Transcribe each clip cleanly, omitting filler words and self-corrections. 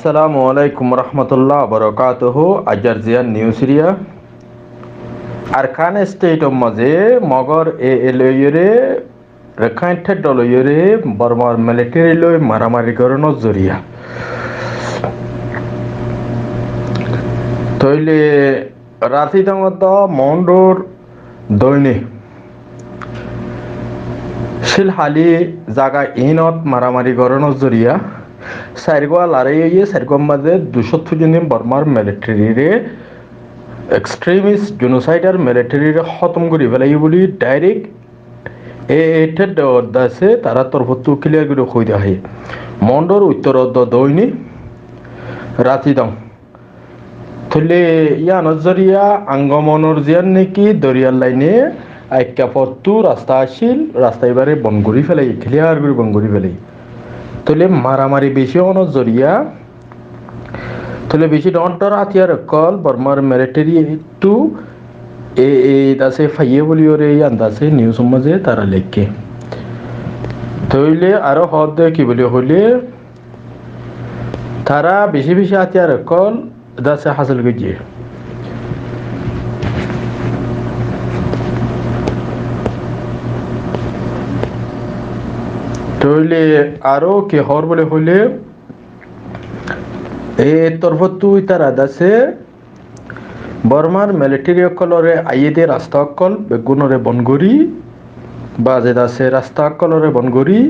আসসালামু আলাইকুম রহমতুল্লাহ বরকাতুহু আজারজিয়ান নিউজরিয়া আরকান স্টেটর মাঝে মগর এলইরে রেখাইন্টের দলইরে বর্মার মিলিটারি লই মারামারি করানোর জরিয়া তইলে রাতি দমত মন্ডোর দৈনে শিলহালি জাগা ইনত মারামারি করানোর জরিয়া সাইরগোয়া লড়াই হয়ে সাইরগোয়ার মাঝে 200 জন বর্মার মিলিটারিরে এক্সট্রিমিস্ট জেনোসাইডার মিলিটারিরে খতম করে ফেলাই বলি ডাইরেক্ট এটের দাসে তারা তরফত ক্লিয়ার করে কই দেওয়া হয় মন্ডর উত্তর দৈনি রাতি দাম থলে ইয়া নজরিয়া আঙ্গমনর জিয়ান নাকি দরিয়ার লাইনে আইকা পথু রাস্তা আসিল রাস্তা এবারে বন করে ফেলাই ক্লিয়ার করে বন করে ফেলাই তলে মারামারি বেশি অনর জরিয়া তলে বেশি ডন্টর হাতিয়ার কল বর্মার মিলিটারি একটু দাসে ফাইয়ে বলি ওরে আন্দাসে নিউজ মাঝে তারা লেখকে তইলে আরো হদ কি বলি হলে তারা বেশি বেশি হাতিয়ার কল দাসে হাসিল গিয়ে তইলে আরো কি হর বলে হলে এই তরফতু তারা দাসে বর্মার মিলিটারি অকলরে আইয়েদে রাস্তা অকল বেগুনরে বনগরি বা যে দাসে রাস্তা অকলরে বনগরি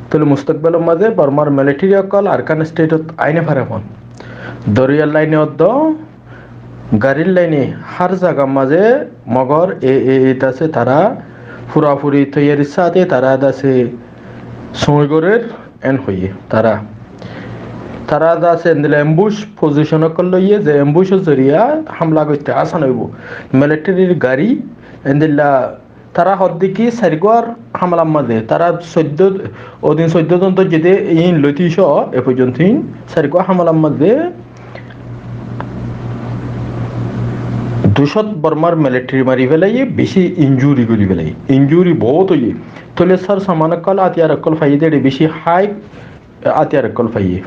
তলে মুস্তাকবেলের মাঝে বর্মার মিলিটারি অকল আরকান স্টেটত আইনে ফারাফন দরিয়ার লাইনে অদ্দ গাড়ির লাইনে হার জায়গার মাঝে মগর দাসে তারা ফুরাফুরি তৈয়ারির সাথে তারা দাসে সৈগরের এন হইয়ে তারা দাসে এম্বুশ পজিশন করলইয়ে যে এম্বুশের জরিয়া হামলা করতে আসান হইব মিলিটারির গাড়ি এন্দিল্লা তারা হদ্দিকি সারিগোয়ার হামলার মাঝে তারা 14 জন তো যেতে ইন লতিস এ পর্যন্ত সারিগোয়া হামলার মাঝে 200 বর্মার মিলিটারি মারি ফেলাই বেশি ইনজুরি করি ফেলাই ইনজুরি বহুত হইয়ে তলে স্যার সামান কল আতিয়ার কল ফাইয়ে দে বেশি হাই আতিয়ার কল ফাইয়ে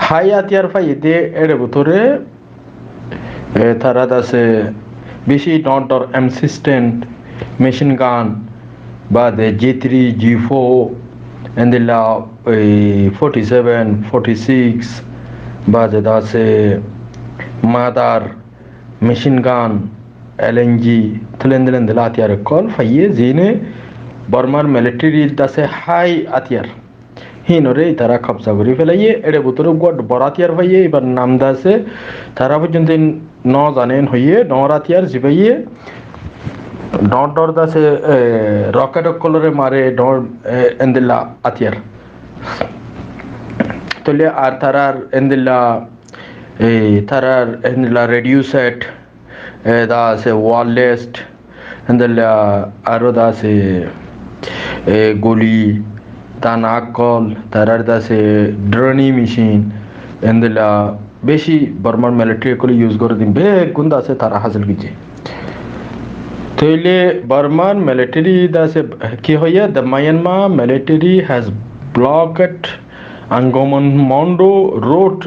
হাই আতিয়ার ফাইয়ে দে এর ভিতরে তারা দাসে বেশি ডন্টর এমসিস্টেন্ট মেশিন গান বা দে G3 G4 এন্দিলা 47 46 বা যে দাসে মাদার মেশিন গান LNG থলেন্দিলেন দিলা আতিয়ার কল ফাইয়ে জিনে বর্মার মিলিটারি দাসে হাই আতিয়ার হিনরে তারা কবজা করে ফেলাইয়ে এর ভিতরে বরাতিয়ার ভাইয়ে এবার নাম দাসে তারা পর্যন্ত ন জানেন হইয়ে নরাতিয়ার জিবাইয়ে ডর দাসে রকেট কলরে মারে ডর এন্দিল্লা আতিয়ার তলে আর তারার এন্দিল্লা তারার এন্দিল্লা রেডিও সেট দাসে ওয়ারলেস্ট এন্দিল্লা আরো দাসে গলি তানা কল তারার দাসে ড্রোনি মেশিন এন্দিলা বেশি বর্মার মিলিটারি কল ইউজ করে দিন বেগুন দাসে তারা হাসিল গিয়ে তইলে বর্মার মিলিটারি দাসে কি হইয়া the Myanmar military has blockade আঙ্গমন মন্ডো রোড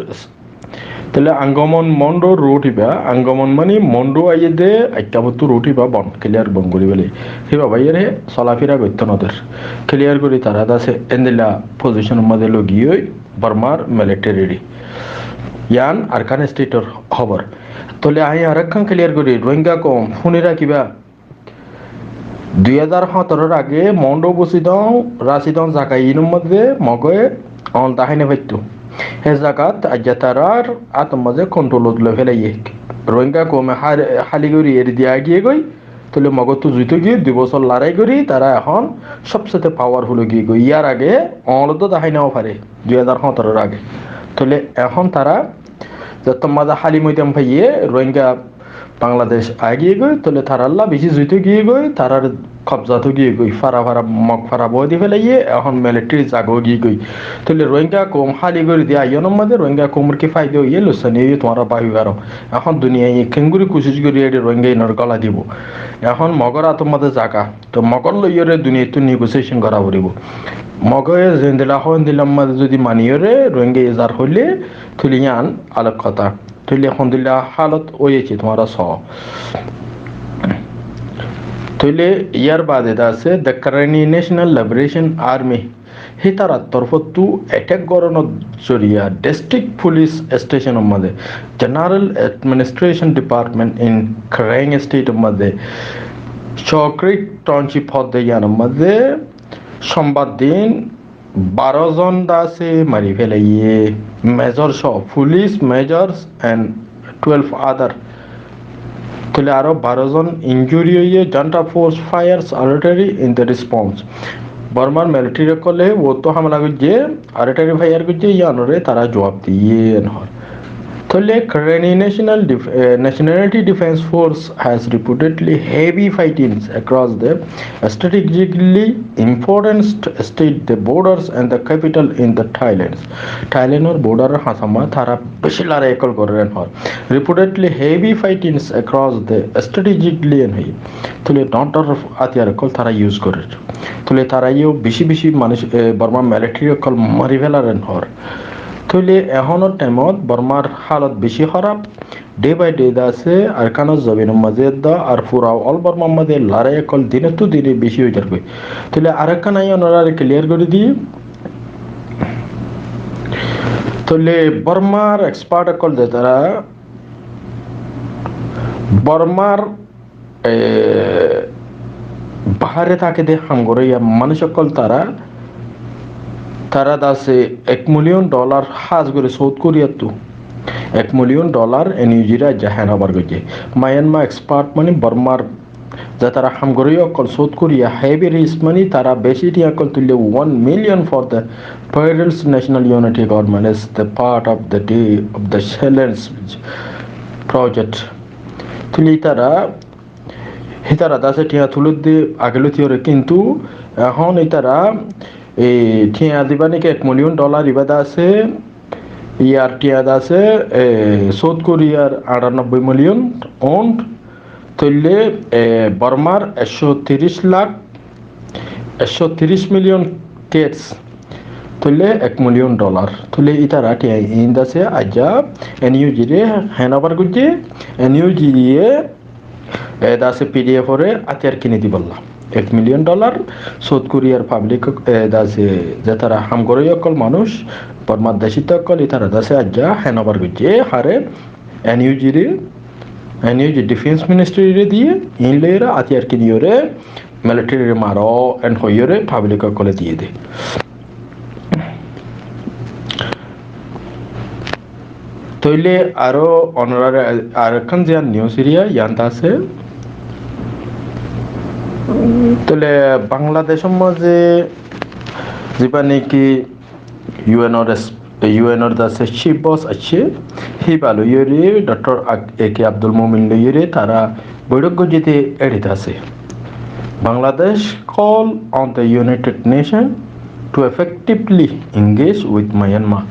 তাহলে আঙ্গমন মন্ডো রোড ইবা আঙ্গমন মানে মন্ডো আইয়ে দে আইটাবতু রোড ইবা বন ক্লিয়ার বন করি বলে হিবা ভাইয়েরে চলাফেরা করত নদের ক্লিয়ার করি তারা দাসে এন্দিলা পজিশনের মধ্যে লগিয়ে বর্মার মিলিটারি ইয়ান আরকান স্টেটর খবর তলে আই আরেকখান ক্লিয়ার করি রোহিঙ্গা কম শুনিরা কিবা 2017 আগে মন্ডো বসিদং রাশিদং জায়গা ইনুর মধ্যে মগে অন তাহাইনে পাইতো হে জায়গাত আজ্ঞা তারার আতম মাঝে কন্ট্রোল লই ফেলাইয়ে রোহিঙ্গা কমে হালি করি এর দিয়া গিয়ে গই তলে মগতো জুইতে গিয়ে 2 বছর লড়াই করি তারা এখন সবচেয়ে পাওয়ারফুল গিয়ে গই ইয়ার আগে অনলত তাহাই নাও পারে 2017 আগে তলে এখন তারা যত মাঝে হালি মইতাম ভাইয়ে রোহিঙ্গা বাংলাদেশ আগিয়ে গই তলে তারাল্লা বেশি জুইতে গিয়ে গই তারার কবজা তো গিয়ে গই ফারা ফারা মগ ফারা বই দি ফেলাইয়ে এখন মিলিটারি জাগো গিয়ে গই তাহলে রোহিঙ্গা কম হালি করে দিয়ে আইয়নের মধ্যে রোহিঙ্গা কমর কি ফায়দা হইয়ে লুসানি তোমার বায়ু গারো এখন দুনিয়ায় খেঙ্গুরি কুচিস করি এটি রোহিঙ্গা ইনর গলা দিব এখন মগর আতর জাগা তো মগর লইয়রে দুনিয়া তো নেগোসিয়েশন করা পড়িব মগয়ে যেন দিলা হন দিলাম মাঝে যদি মানিয়রে রোহিঙ্গা এজার হইলে তুলি আন আলোক কথা তুলি এখন দিলা হালত ওয়েছে তোমার স তুলে ইয়ার বাদে আছে the Karenni National Liberation Army হি তারা তরফতু অ্যাটাক গরনের জরিয়া ডিস্ট্রিক্ট পুলিশ স্টেশনের মধ্যে জেনারেল অ্যাডমিনিস্ট্রেশন ডিপার্টমেন্ট ইন ক্রাইং স্টেটের মধ্যে চক্রিক টাউনশিপ হদ্দে ইয়ানের মধ্যে সোমবার দিন 12 জন দাসে মারি ফেলাইয়ে মেজর সহ পুলিশ মেজর্স অ্যান্ড 12 আদার তাহলে আরো 12 জন ইনজুরি হয়ে junta force fires artillery in the response বর্মার মিলিটারি কলে ও তো হামলা করছে আর্টারি ফায়ার করছে ইয়ানরে তারা জবাব দিয়ে নর তাহলে কারেনি nationality defense force has reportedly heavy fightings across the strategically important state the borders and the capital in the Thailand or border hasama thara beshi lare ekol koren hor reportedly heavy fightings across the strategically and hai tole not of atyar ekol thara use kore tole thara yo beshi মানুষ Burma military ekol mari felaren hor তাহলে এখনো টাইমত বর্মার হালত বেশি খারাপ day by day আছে আর কানো জমিনের মাঝে দা আর পুরা অল বর্মার মাঝে লড়াই কল দিনে তো দিনে বেশি হয়ে যাবে তাহলে আরেকটা নাই ওনারা ক্লিয়ার করে দিই তাহলে বর্মার এক্সপার্ট কল দে তারা বর্মার বাহারে থাকে দে হামগরে মানুষ কল তারা দাসে $1 মিলিয়ন হাজ করে সাউথ কোরিয়া তো $1 মিলিয়ন এনইউজিরা জাহান হবার গেছে মায়ানমা এক্সপার্ট মানে বর্মার যা তারা হামগরীয় অকল সাউথ কোরিয়া হেভি রিস্ক মানে তারা বেশি টিয়া কল তুললে 1 million for the federal national unity government is the part of the day of the challenge project তুলি তারা দাসে টিয়া তুলে দিয়ে আগেলো থিওরে কিন্তু এখন তারা এই টিয়া দিবা নাকি $1 মিলিয়ন ইবাদা আছে ইয়ার টিয়া আছে সাউথ কোরিয়ার 98 মিলিয়ন অন্ড তৈলে বর্মার 130 মিলিয়ন কেটস তৈলে $1 মিলিয়ন তৈলে ইতারা টিয়া ইন্দ আছে আজা এনইউজি রে হ্যান্ডওভার করছে এনইউজি দিয়ে দাসে পিডিএফ ওরে আতিয়ার কিনে দি বললাম $1 মিলিয়ন সাউথ কোরিয়ার পাবলিক দাসে যে তারা হামগরই অকল মানুষ বর্মার দেশিত অকল তারা দাসে আজ্জা হ্যান্ডওভার করছে হারে এনইউজি ডিফেন্স মিনিস্ট্রি দিয়ে ইনলেরা আতিয়ার কিনিয়রে মিলিটারি মারো এন্ড হইয়রে পাবলিক অকলে দিয়ে দে তইলে আরো অনরারে আরেকখান যে নিউজ এরিয়া ইয়ান্তা আছে তাহলে বাংলাদেশের মাঝে যেবা নাকি ইউএনর দাসে চিফ বস আছে হি ভালো ইয়েরে ডক্টর একে আব্দুল মোমিন লইয়েরে তারা বৈঠক যেতে এড়িতে আছে Bangladesh call on the United Nation to effectively engage with Myanmar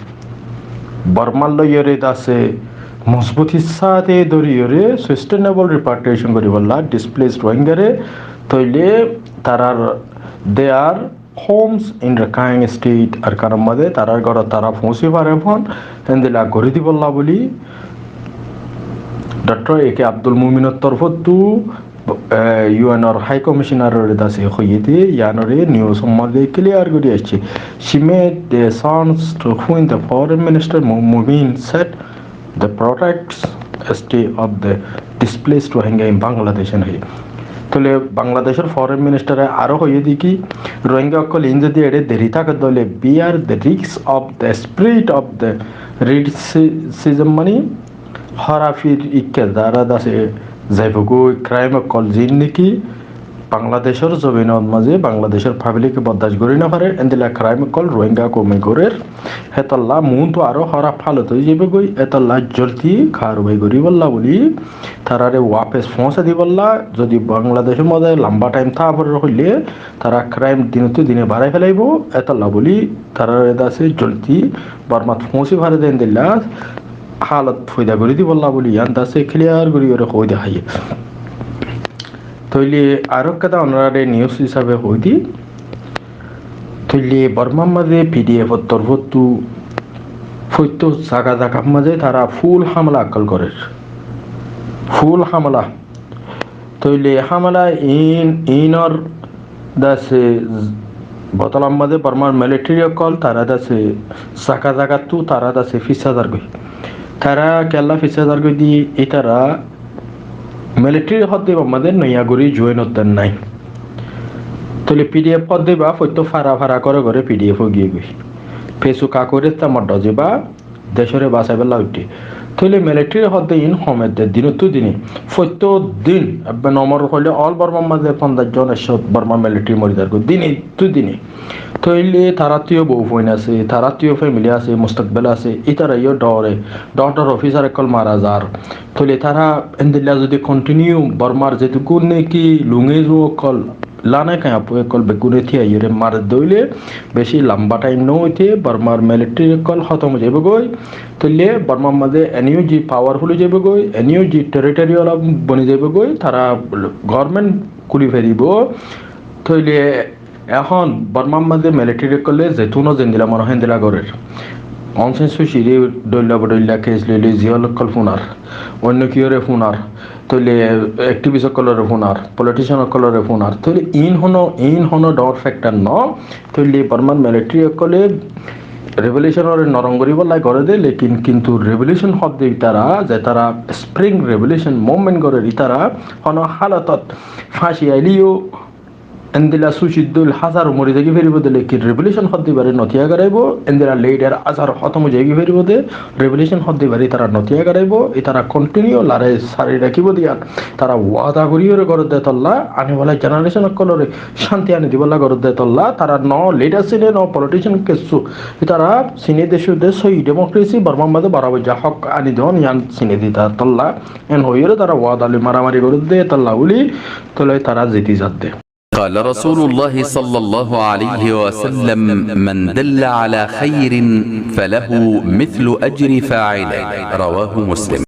বর্মার লইয়েরে দাসে মজবুতির সাথে ধরিয়রে সাস্টেনেবল রিপার্টেশন করিবলা ডিসপ্লেসড রোহিঙ্গারে তৈলে তারার দে আর হোমস ইন রাখাইন স্টেট আর কারণ মধ্যে তারার ঘর তারা পৌঁছে পারে ফোন দিলা গড়ি দিবল্লা বলি ডক্টর একে আব্দুল মুমিনের তরফতু ইউএনর হাই কমিশনারের দাসে হইতে ইয়ানরে নিউজ সম্বন্ধে ক্লিয়ার করে আসছে she made the sons to whom the foreign minister Mumin said the protects stay of the displaced Rohingya in Bangladesh and তাহলে বাংলাদেশের ফরেন মিনিস্টারে আরো হয়ে দেখি রোহিঙ্গা অকল ইন যদি এড়ে দেরি থাকে তাহলে bear the risk of the spirit of the রিডসিজম মানে হরাফির ইকে দ্বারা দাসে যাইবগো ক্রাইম অকল জিন নাকি বাংলাদেশের জমিনত মাঝে বাংলাদেশের পাবলিক বরদাস্ত করি না পারে এন্দিলা ক্রাইম কল রোহিঙ্গা কমে করের হেতল্লা মুন তো আরো হরা ফালত হয়ে যাবে গই এতল্লা জলদি কারবাই করি বললা বলি তারারে ওয়াপেস পৌঁছা দি বললা যদি বাংলাদেশের মধ্যে লম্বা টাইম থাকার হইলে তারা ক্রাইম দিনতো দিনে বাড়াই ফেলাইব এতল্লা বলি তারারে দাসে জলদি বর্মাত পৌঁছি ভারে দেন দিল্লা হালত ফয়দা করে দি বললা বলি ইয়ান দাসে ক্লিয়ার করি ওরে হই দেখাই তৈলি আরো কথা ওনারা নিউজ হিসাবে হই দি তৈলি বর্মার মাঝে পিডিএফ তরফতু ফৈত্য জাগা জাগার মাঝে তারা ফুল হামলা আক্কল করে ফুল হামলা তৈলি হামলা ইনর দাসে বতলাম মাঝে বর্মার মিলিটারি অকল তারা দাসে জাগা জাগাতু তারা দাসে ফিসাদার গই তারা কেল্লা ফিসাদার গই দি ইতারা মিলিটারি হদ দেব আমাদের নয়াগুড়ি জয়েন হতেন নাই তাহলে পিডিএফ হদ দেবা ফৈত্য ফারা ফারা করে করে পিডিএফ গিয়ে গই ফেসুকা করে তামার ডজেবা দেশরে বাঁচাবেলা উঠে তাহলে মিলিটারি হদ ইন সমেত দিনতো দিনে ফৈত্য দিন নমর হইলে অল বর্মার মাঝে 50 জন 100 বর্মা মিলিটারি মরিদার গো দিনে তো দিনে তৈলে তারাতীয় বউ ফইন আছে তারাতীয় ফ্যামিলি আছে মুস্তাকবেল আছে ইতারা ইয়ে ডর অফিসার একল মারা যার তৈলে তারা এন্দিল্লা যদি কন্টিনিউ বর্মার যেটুকু নাকি লুঙে জো কল লানে কাঁ আপু একল বেগুনে থিয়া ইয়ে মার দইলে বেশি লম্বা টাইম নইতে বর্মার মিলিটারি কল খতম যাবে গই তৈলে বর্মার মাঝে এনিও জি পাওয়ারফুল যাবে গই এনিও জি টেরিটরিয়াল বনি যাবে গই তারা গভর্নমেন্ট কুলি ফেরিব তৈলে এখন বর্মার মাঝে মিলিটারি করলে যেতুনো জেন্দিলা মনে হেন্দিলা গরের অনসেন সুশিরি দৈল্লা কেস লইলে জিহল কল ফোনার অন্য কিয়রে ফোনার তৈলে অ্যাক্টিভিস্ট কলরে ফোনার পলিটিশিয়ান কলরে ফোনার তৈলে ইন হনো ডর ফ্যাক্টর ন তৈলে বর্মার মিলিটারি কলে রেভলিউশনের নরঙ্গরি বলাই করে দে লেকিন কিন্তু রেভলিউশন হদ দে তারা যে তারা স্প্রিং রেভলিউশন মুভমেন্ট করে তারা হনো হালতত ফাঁসি আইলিও এন্দিলা সুশিদ্দুল হাজার মরি জাগি ফেরিব দে লেকিন রেভলিউশন হদ দিবারে নথিয়া গারাইব এন্দিলা লিডার হাজার খতম জাগি ফেরিব দে রেভলিউশন হদ দিবারে তারা নথিয়া গারাইব তারা কন্টিনিউ লারে সারি রাখিব দিয়া তারা ওয়াদা করিয়রে গর দে তল্লা আনি বলা জেনারেশন কলরে শান্তি আনি দিবলা গর দে তল্লা তারা ন লিডার সিনে ন পলিটিশিয়ান কেসু তারা সিনে দেশ সই ডেমোক্রেসি বর্মার মাঝে বাড়াবো যা হক আনি দেন ইয়ান সিনে দিতা তল্লা এন হইরে তারা ওয়াদালি মারামারি গর দে তল্লা উলি তলে তারা জিতি যাতে قال رسول الله صلى الله عليه وسلم من دل على خير فله مثل أجر فاعله رواه مسلم